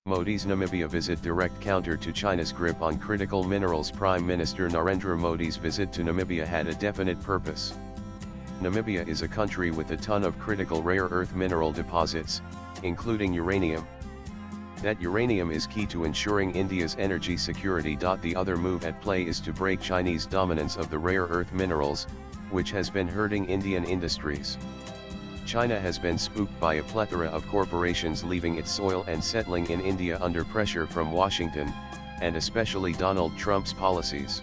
Modi's Namibia visit direct counter to China's grip on critical minerals. Prime Minister Narendra Modi's visit to Namibia had a definite purpose. Namibia is a country with a ton of critical rare earth mineral deposits, including uranium. That uranium is key to ensuring India's energy security. The other move at play is to break Chinese dominance of the rare earth minerals, which has been hurting Indian industries. China has been spooked by a plethora of corporations leaving its soil and settling in India under pressure from Washington, and especially Donald Trump's policies.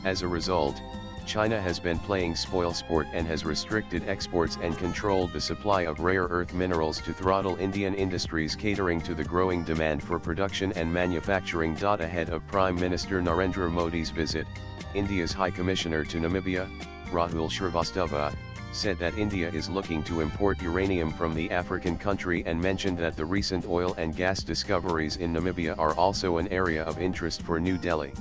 As a result, China has been playing spoilsport and has restricted exports and controlled the supply of rare earth minerals to throttle Indian industries, catering to the growing demand for production and manufacturing. Ahead of Prime Minister Narendra Modi's visit, India's High Commissioner to Namibia, Rahul Shrivastava, said that India is looking to import uranium from the African country and mentioned that the recent oil and gas discoveries in Namibia are also an area of interest for New Delhi.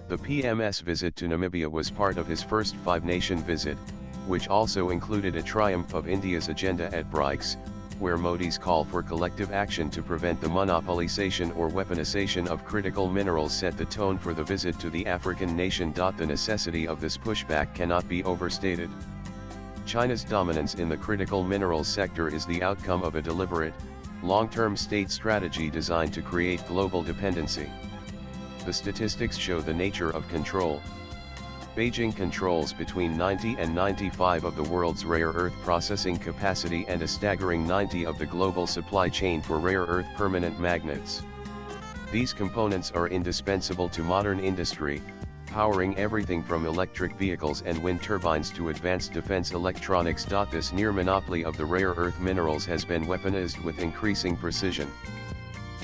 The PM's visit to Namibia was part of his first five-nation visit, which also included a triumph of India's agenda at BRICS, where Modi's call for collective action to prevent the monopolization or weaponization of critical minerals set the tone for the visit to the African nation. The necessity of this pushback cannot be overstated. China's dominance in the critical minerals sector is the outcome of a deliberate, long-term state strategy designed to create global dependency. The statistics show the nature of control. Beijing controls between 90 and 95% of the world's rare earth processing capacity and a staggering 90% of the global supply chain for rare earth permanent magnets. These components are indispensable to modern industry, powering everything from electric vehicles and wind turbines to advanced defense electronics. This near monopoly of the rare earth minerals has been weaponized with increasing precision.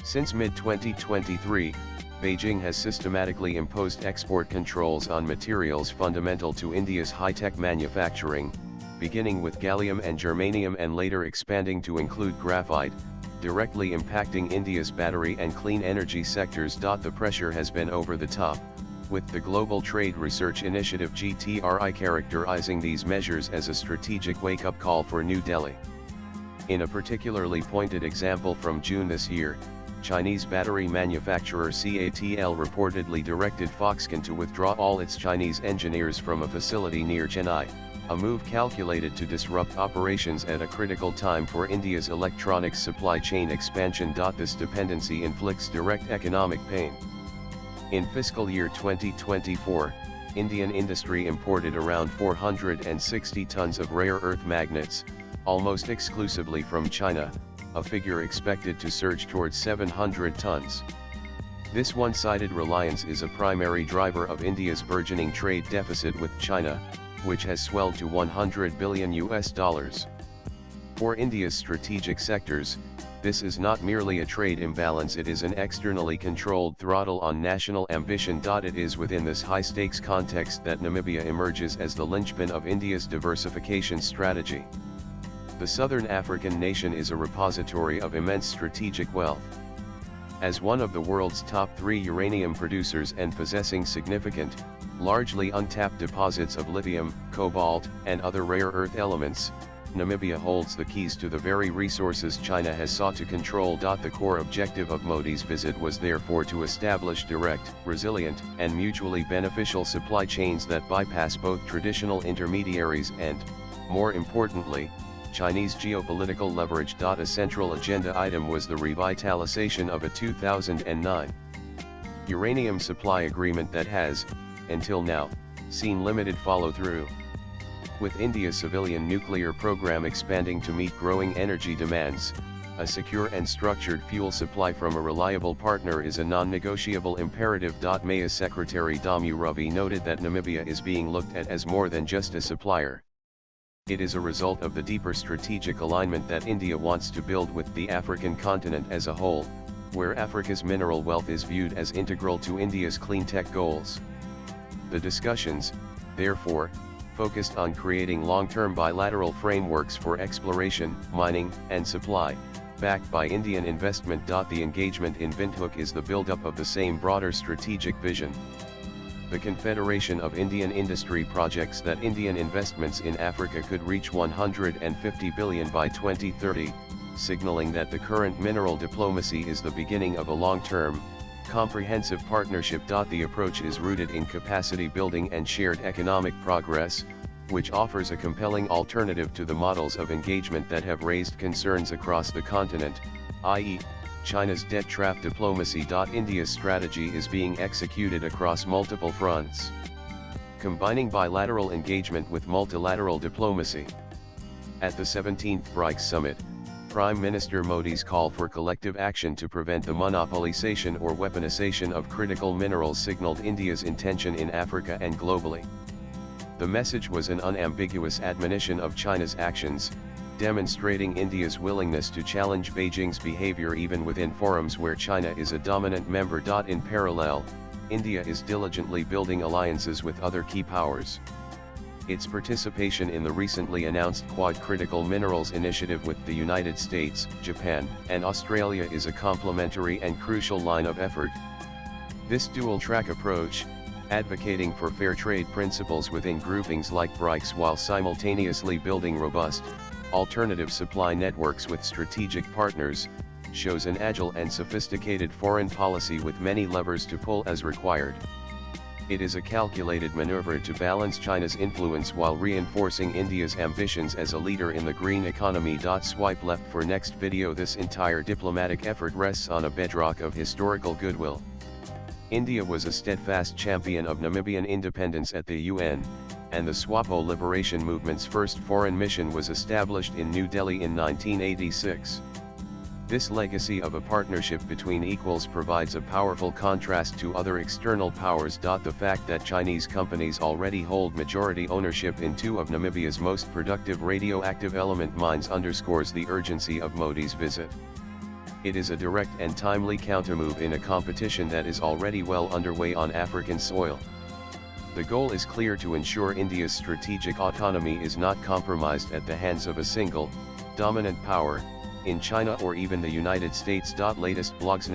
Since mid-2023, Beijing has systematically imposed export controls on materials fundamental to India's high-tech manufacturing, beginning with gallium and germanium and later expanding to include graphite, directly impacting India's battery and clean energy sectors. The pressure has been over the top, with the Global Trade Research Initiative (GTRI) characterizing these measures as a strategic wake-up call for New Delhi. In a particularly pointed example from June this year, Chinese battery manufacturer CATL reportedly directed Foxconn to withdraw all its Chinese engineers from a facility near Chennai, a move calculated to disrupt operations at a critical time for India's electronics supply chain expansion. This dependency inflicts direct economic pain. In fiscal year 2024, Indian industry imported around 460 tons of rare earth magnets, almost exclusively from China, a figure expected to surge towards 700 tons. This one-sided reliance is a primary driver of India's burgeoning trade deficit with China, which has swelled to $100 billion. For India's strategic sectors, this is not merely a trade imbalance, it is an externally controlled throttle on national ambition. It is within this high-stakes context that Namibia emerges as the linchpin of India's diversification strategy. The southern African nation is a repository of immense strategic wealth. As one of the world's top 3 uranium producers and possessing significant, largely untapped deposits of lithium, cobalt, and other rare earth elements, Namibia holds the keys to the very resources China has sought to control. The core objective of Modi's visit was therefore to establish direct, resilient, and mutually beneficial supply chains that bypass both traditional intermediaries and, more importantly, Chinese geopolitical leverage. A central agenda item was the revitalization of a 2009 uranium supply agreement that has, until now, seen limited follow-through. With India's civilian nuclear program expanding to meet growing energy demands, a secure and structured fuel supply from a reliable partner is a non-negotiable imperative. Maya's Secretary Damu Ravi noted that Namibia is being looked at as more than just a supplier. It is a result of the deeper strategic alignment that India wants to build with the African continent as a whole, where Africa's mineral wealth is viewed as integral to India's clean tech goals. The discussions, therefore, focused on creating long-term bilateral frameworks for exploration, mining, and supply, backed by Indian investment. The engagement in Windhoek is the build-up of the same broader strategic vision. The Confederation of Indian Industry projects that Indian investments in Africa could reach $150 billion by 2030, signaling that the current mineral diplomacy is the beginning of a long-term, comprehensive partnership. The approach is rooted in capacity building and shared economic progress, which offers a compelling alternative to the models of engagement that have raised concerns across the continent, i.e., China's debt trap diplomacy. India's strategy is being executed across multiple fronts, combining bilateral engagement with multilateral diplomacy. At the 17th BRICS Summit, Prime Minister Modi's call for collective action to prevent the monopolization or weaponization of critical minerals signaled India's intention in Africa and globally. The message was an unambiguous admonition of China's actions, demonstrating India's willingness to challenge Beijing's behavior even within forums where China is a dominant member. In parallel, India is diligently building alliances with other key powers. Its participation in the recently announced Quad Critical Minerals Initiative with the United States, Japan, and Australia is a complementary and crucial line of effort. This dual-track approach, advocating for fair trade principles within groupings like BRICS while simultaneously building robust, alternative supply networks with strategic partners, shows an agile and sophisticated foreign policy with many levers to pull as required. It is a calculated maneuver to balance China's influence while reinforcing India's ambitions as a leader in the green economy. Swipe left for next video. This entire diplomatic effort rests on a bedrock of historical goodwill. India was a steadfast champion of Namibian independence at the UN, and the Swapo Liberation Movement's first foreign mission was established in New Delhi in 1986. This legacy of a partnership between equals provides a powerful contrast to other external powers. The fact that Chinese companies already hold majority ownership in two of Namibia's most productive radioactive element mines underscores the urgency of Modi's visit. It is a direct and timely countermove in a competition that is already well underway on African soil. The goal is clear: to ensure India's strategic autonomy is not compromised at the hands of a single, dominant power, in China or even the United States. Latest blogs.